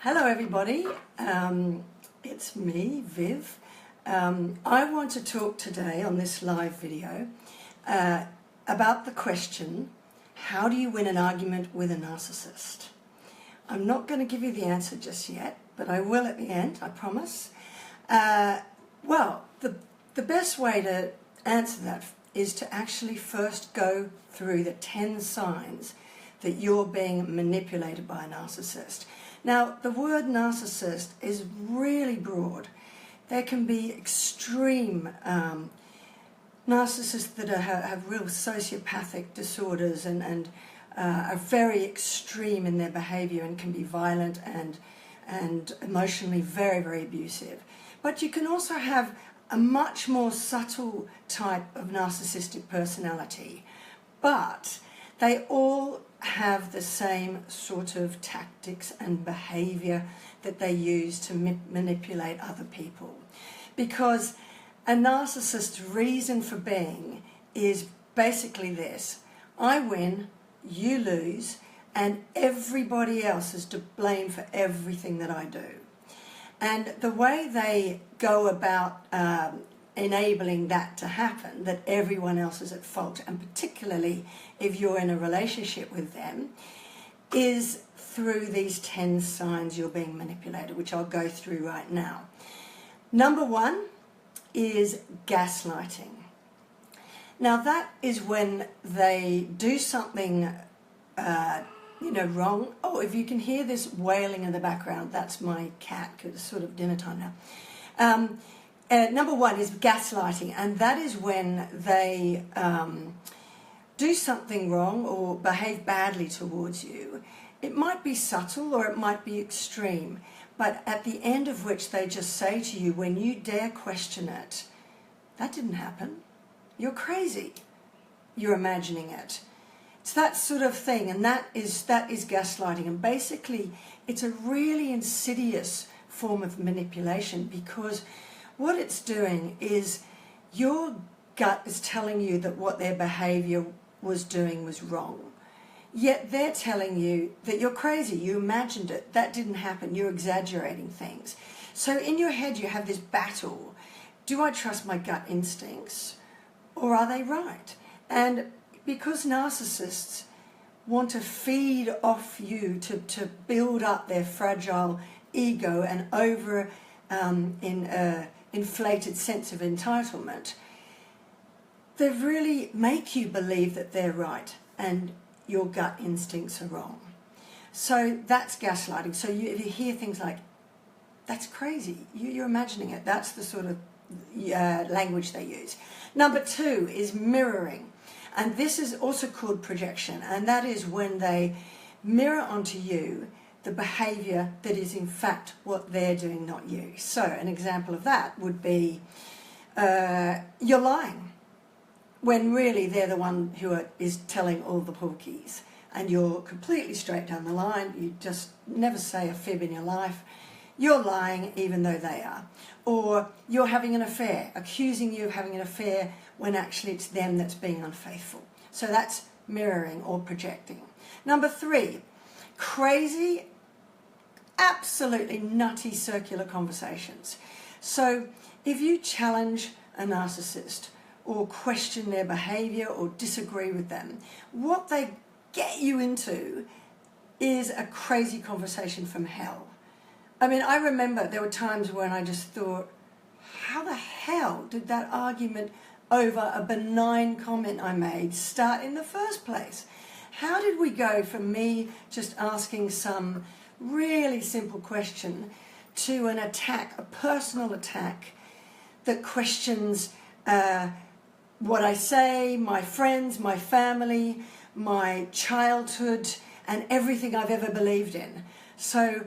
Hello everybody, it's me, Viv. I want to talk today on this live video about the question, how do you win an argument with a narcissist? I'm not going to give you the answer just yet, but I will at the end, I promise. Well, the best way to answer that is to actually first go through the 10 signs that you're being manipulated by a narcissist. Now, the word narcissist is really broad. There can be extreme narcissists that have real sociopathic disorders and are very extreme in their behavior and can be violent and emotionally very, very abusive. But you can also have a much more subtle type of narcissistic personality, but they all have the same sort of tactics and behavior that they use to manipulate other people. Because a narcissist's reason for being is basically this: I win, you lose, and everybody else is to blame for everything that I do. And the way they go about enabling that to happen, that everyone else is at fault, and particularly if you're in a relationship with them, is through these 10 signs you're being manipulated, which I'll go through right now. Number one is gaslighting. Now that is when they do something wrong. Oh, if you can hear this wailing in the background, that's my cat, because it's sort of dinner time now. Number one is gaslighting, and that is when they do something wrong or behave badly towards you. It might be subtle or it might be extreme, but at the end of which they just say to you, when you dare question it, that didn't happen. You're crazy. You're imagining it. It's that sort of thing, and that is gaslighting. And basically, it's a really insidious form of manipulation, because what it's doing is your gut is telling you that what their behavior was doing was wrong. Yet they're telling you that you're crazy, you imagined it, that didn't happen, you're exaggerating things. So in your head you have this battle. Do I trust my gut instincts, or are they right? And because narcissists want to feed off you to build up their fragile ego and inflated sense of entitlement, they really make you believe that they're right and your gut instincts are wrong. So that's gaslighting. So if you hear things like, that's crazy, you're imagining it, that's the sort of language they use. Number two is mirroring. And this is also called projection, and that is when they mirror onto you the behavior that is in fact what they're doing, not you. So an example of that would be you're lying when really they're the one who is telling all the porkies, and you're completely straight down the line. You just never say a fib in your life. You're lying even though they are. Or you're having an affair, accusing you of having an affair when actually it's them that's being unfaithful. So that's mirroring or projecting. Number three, crazy, absolutely nutty circular conversations. So if you challenge a narcissist or question their behavior or disagree with them, what they get you into is a crazy conversation from hell. I mean, I remember there were times when I just thought, how the hell did that argument over a benign comment I made start in the first place? How did we go from me just asking some really simple question to an attack, a personal attack that questions what I say, my friends, my family, my childhood, and everything I've ever believed in? So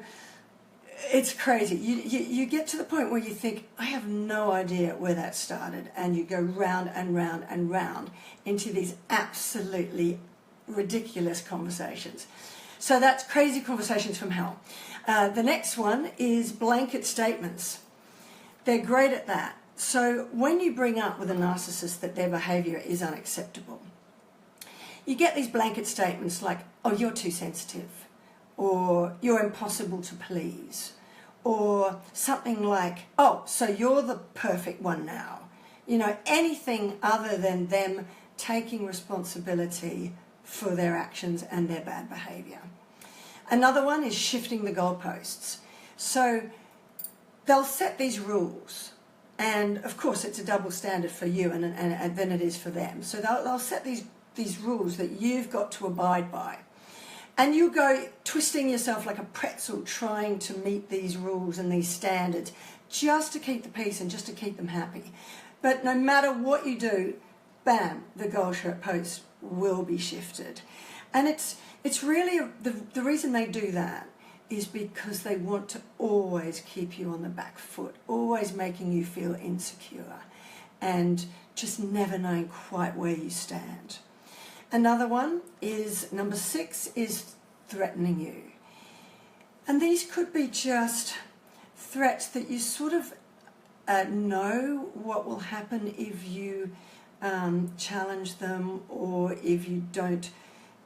it's crazy. You get to the point where you think, I have no idea where that started, and you go round and round and round into these absolutely ridiculous conversations. So that's crazy conversations from hell. The next one is blanket statements. They're great at that. So when you bring up with a narcissist that their behavior is unacceptable, you get these blanket statements like, oh, you're too sensitive, or you're impossible to please, or something like, oh, so you're the perfect one now. You know, anything other than them taking responsibility for their actions and their bad behaviour. Another one is shifting the goalposts. So they'll set these rules, and of course it's a double standard for you and than it is for them. So they'll set these rules that you've got to abide by. And you go twisting yourself like a pretzel trying to meet these rules and these standards just to keep the peace and just to keep them happy. But no matter what you do, bam, the goalpost will be shifted. And it's really, the reason they do that is because they want to always keep you on the back foot, always making you feel insecure and just never knowing quite where you stand. Another one is, number 6, is threatening you. And these could be just threats that you sort of know what will happen if you challenge them, or if you don't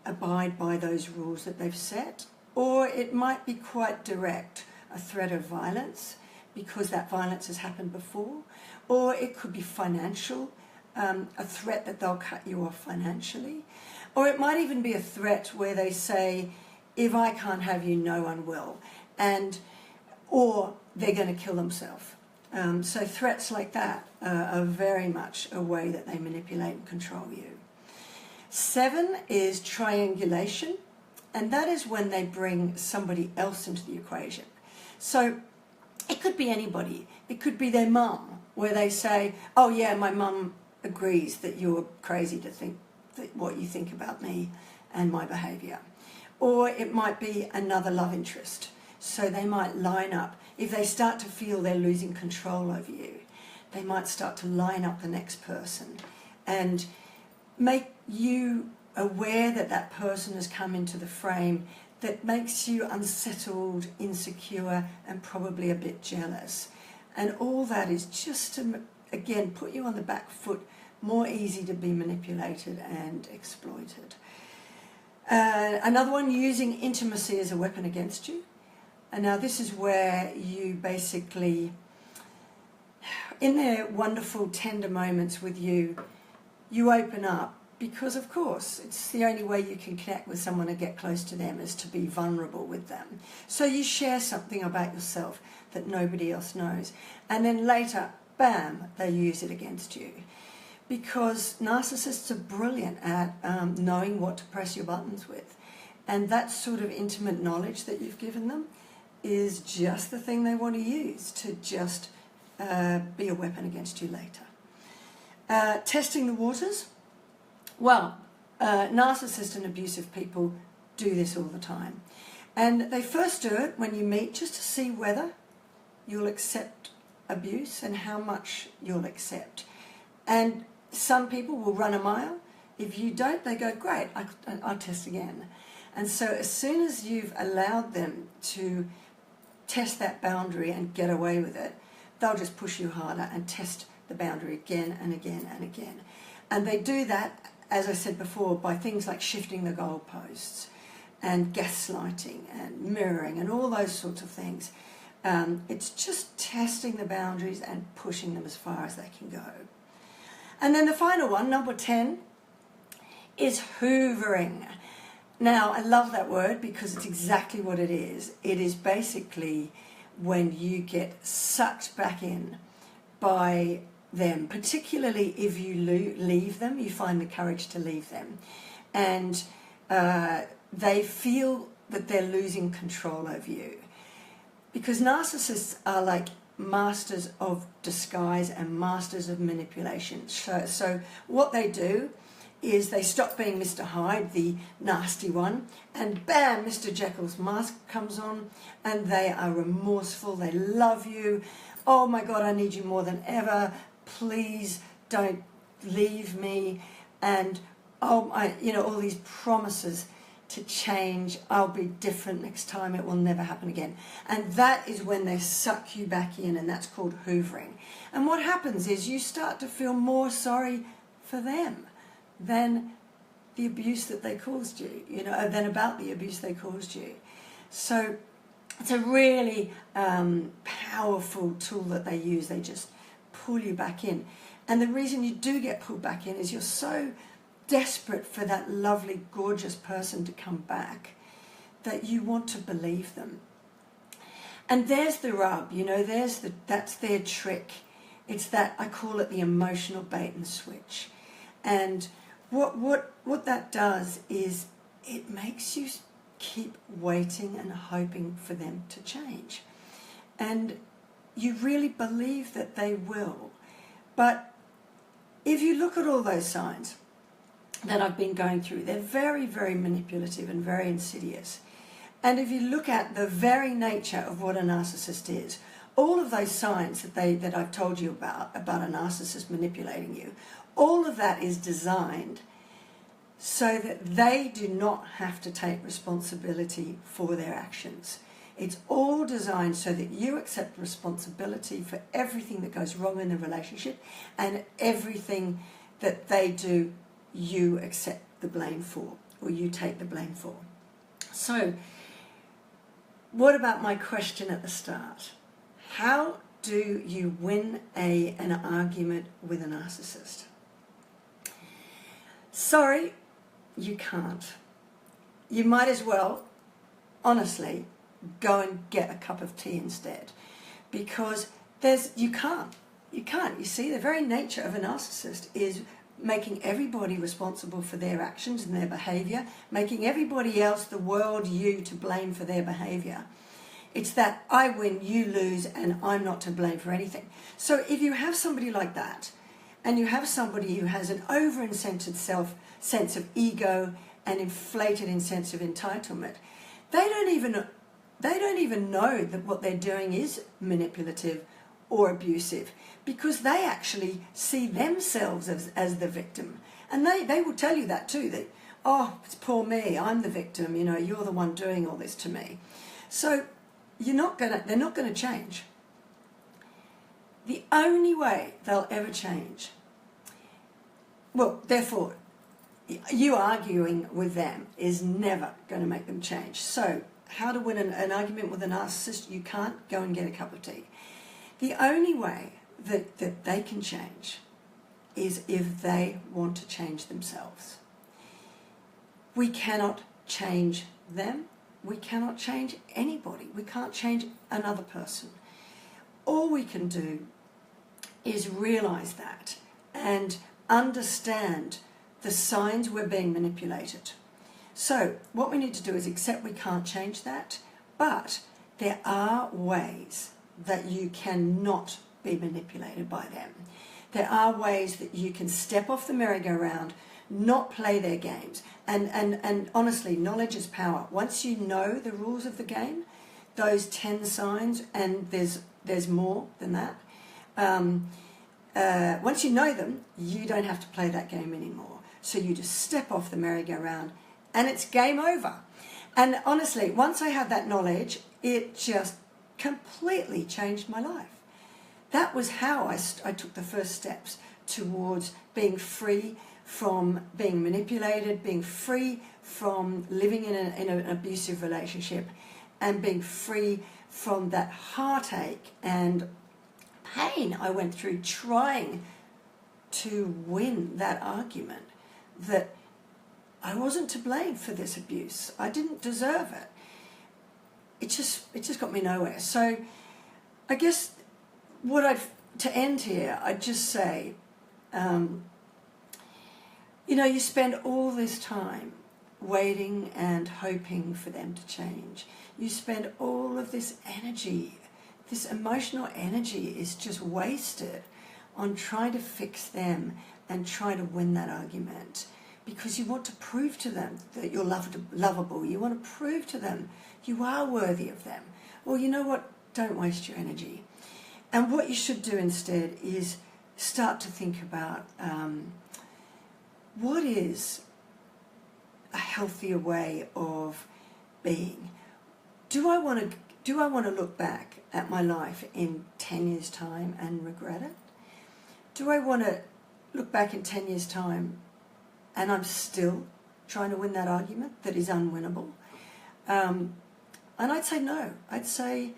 abide by those rules that they've set. Or it might be quite direct, a threat of violence, because that violence has happened before. Or it could be financial, a threat that they'll cut you off financially. Or it might even be a threat where they say, if I can't have you, no one will. Or they're going to kill themselves. So threats like that are very much a way that they manipulate and control you. 7 is triangulation, and that is when they bring somebody else into the equation. So it could be anybody. It could be their mum, where they say, oh yeah, my mum agrees that you're crazy to think that what you think about me and my behaviour. Or it might be another love interest. So they might line up. If they start to feel they're losing control over you, they might start to line up the next person and make you aware that that person has come into the frame that makes you unsettled, insecure, and probably a bit jealous. And all that is just to, again, put you on the back foot, more easy to be manipulated and exploited. Another one, using intimacy as a weapon against you. And now this is where you basically, in their wonderful, tender moments with you, you open up, because of course it's the only way you can connect with someone and get close to them is to be vulnerable with them. So you share something about yourself that nobody else knows, and then later, bam, they use it against you. Because narcissists are brilliant at knowing what to press your buttons with, and that sort of intimate knowledge that you've given them is just the thing they want to use to just be a weapon against you later. Testing the waters. Well, narcissist and abusive people do this all the time. And they first do it when you meet, just to see whether you'll accept abuse and how much you'll accept. And some people will run a mile. If you don't, they go, great, I'll test again. And so as soon as you've allowed them to test that boundary and get away with it, they'll just push you harder and test the boundary again and again and again. And they do that, as I said before, by things like shifting the goalposts and gaslighting and mirroring and all those sorts of things. It's just testing the boundaries and pushing them as far as they can go. And then the final one, number 10, is hoovering. Now, I love that word because it's exactly what it is. It is basically when you get sucked back in by them, particularly if you leave them, you find the courage to leave them. And they feel that they're losing control over you. Because narcissists are like masters of disguise and masters of manipulation. So what they do is they stop being Mr. Hyde, the nasty one, and bam, Mr. Jekyll's mask comes on, and they are remorseful, they love you. Oh my God, I need you more than ever. Please don't leave me. And all these promises to change. I'll be different next time. It will never happen again. And that is when they suck you back in, and that's called hoovering. And what happens is you start to feel more sorry for them than the abuse that they caused you, than about the abuse they caused you. So it's a really powerful tool that they use. They just pull you back in. And the reason you do get pulled back in is you're so desperate for that lovely, gorgeous person to come back that you want to believe them. And there's the rub, you know, that's their trick. It's that, I call it the emotional bait and switch. And what that does is it makes you keep waiting and hoping for them to change. And you really believe that they will. But if you look at all those signs that I've been going through, they're very, very manipulative and very insidious. And if you look at the very nature of what a narcissist is, all of those signs that I've told you about a narcissist manipulating you, all of that is designed so that they do not have to take responsibility for their actions. It's all designed so that you accept responsibility for everything that goes wrong in the relationship, and everything that they do, you accept the blame for, or you take the blame for. So, what about my question at the start? How do you win an argument with a narcissist? Sorry, you can't. You might as well, honestly, go and get a cup of tea instead, because you can't. You see, the very nature of a narcissist is making everybody responsible for their actions and their behavior, making everybody else, the world, you, to blame for their behavior. It's that I win, you lose, and I'm not to blame for anything. So if you have somebody like that, and you have somebody who has an over-incented sense of ego and inflated sense of entitlement, they don't even know that what they're doing is manipulative or abusive, because they actually see themselves as the victim. And they will tell you that too, that, oh, it's poor me, I'm the victim, you know, you're the one doing all this to me. So they're not going to change. The only way they'll ever change, well, therefore, you arguing with them is never going to make them change. So how to win an argument with a narcissist? You can't go and get a cup of tea. The only way that they can change is if they want to change themselves. We cannot change them. We cannot change anybody. We can't change another person. All we can do is realize that and understand the signs we're being manipulated. So what we need to do is accept we can't change that, but there are ways that you cannot be manipulated by them. There are ways that you can step off the merry-go-round, not play their games. And honestly, knowledge is power. Once you know the rules of the game, those 10 signs, and there's more than that, once you know them, you don't have to play that game anymore. So you just step off the merry-go-round and it's game over. And honestly, once I had that knowledge, it just completely changed my life. That was how I took the first steps towards being free from being manipulated, being free from living in an abusive relationship, and being free from that heartache and pain I went through trying to win that argument, that I wasn't to blame for this abuse. I didn't deserve it. It just got me nowhere. So I guess to end here, I'd just say, you spend all this time waiting and hoping for them to change. You spend all of this energy, this emotional energy is just wasted on trying to fix them and trying to win that argument, because you want to prove to them that you're lovable. You want to prove to them you are worthy of them. Well, you know what? Don't waste your energy. And what you should do instead is start to think about what is a healthier way of being. Do I want to look back at my life in 10 years' time and regret it? Do I want to look back in 10 years' time and I'm still trying to win that argument that is unwinnable? And I'd say no. I'd say,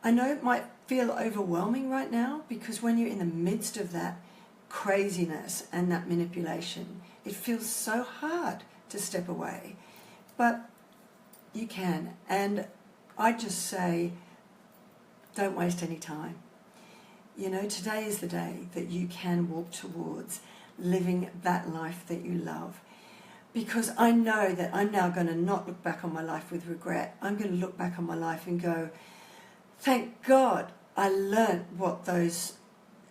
I know it might feel overwhelming right now, because when you're in the midst of that craziness and that manipulation, it feels so hard to step away. But you can. And I just say, don't waste any time. You know, today is the day that you can walk towards living that life that you love. Because I know that I'm now going to not look back on my life with regret. I'm going to look back on my life and go, thank God I learnt what those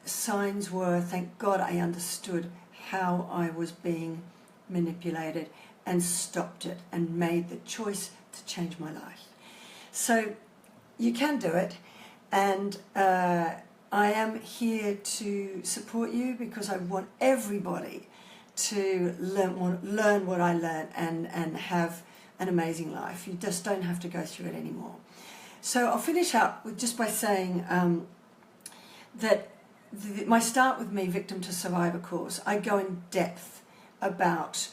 signs were. Thank God I understood how I was being manipulated and stopped it and made the choice to change my life. So you can do it, and I am here to support you, because I want everybody to learn what I learned and have an amazing life. You just don't have to go through it anymore. So I'll finish up with just by saying that my Start With Me Victim to Survivor course, I go in depth about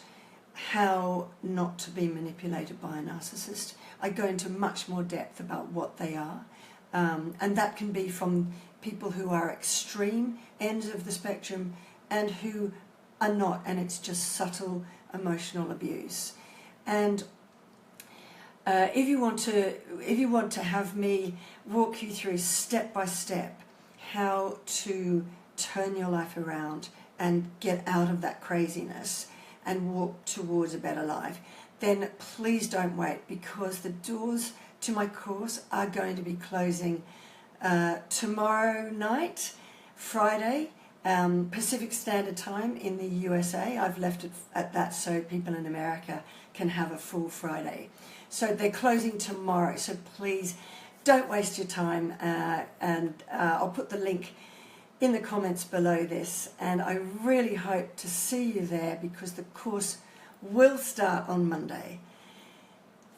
how not to be manipulated by a narcissist. I go into much more depth about what they are, and that can be from people who are extreme ends of the spectrum and who are not, and it's just subtle emotional abuse. And if you want to have me walk you through step by step how to turn your life around and get out of that craziness and walk towards a better life, then please don't wait, because the doors to my course are going to be closing tomorrow night, Friday, Pacific Standard Time in the USA. I've left it at that so people in America can have a full Friday. So they're closing tomorrow, so please don't waste your time, and I'll put the link in the comments below this, and I really hope to see you there, because the course will start on Monday.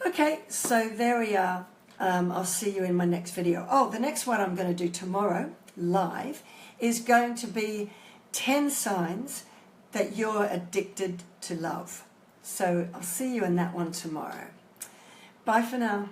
Okay, so there we are. I'll see you in my next video. Oh, the next one I'm going to do tomorrow, live, is going to be 10 signs that you're addicted to love. So I'll see you in that one tomorrow. Bye for now.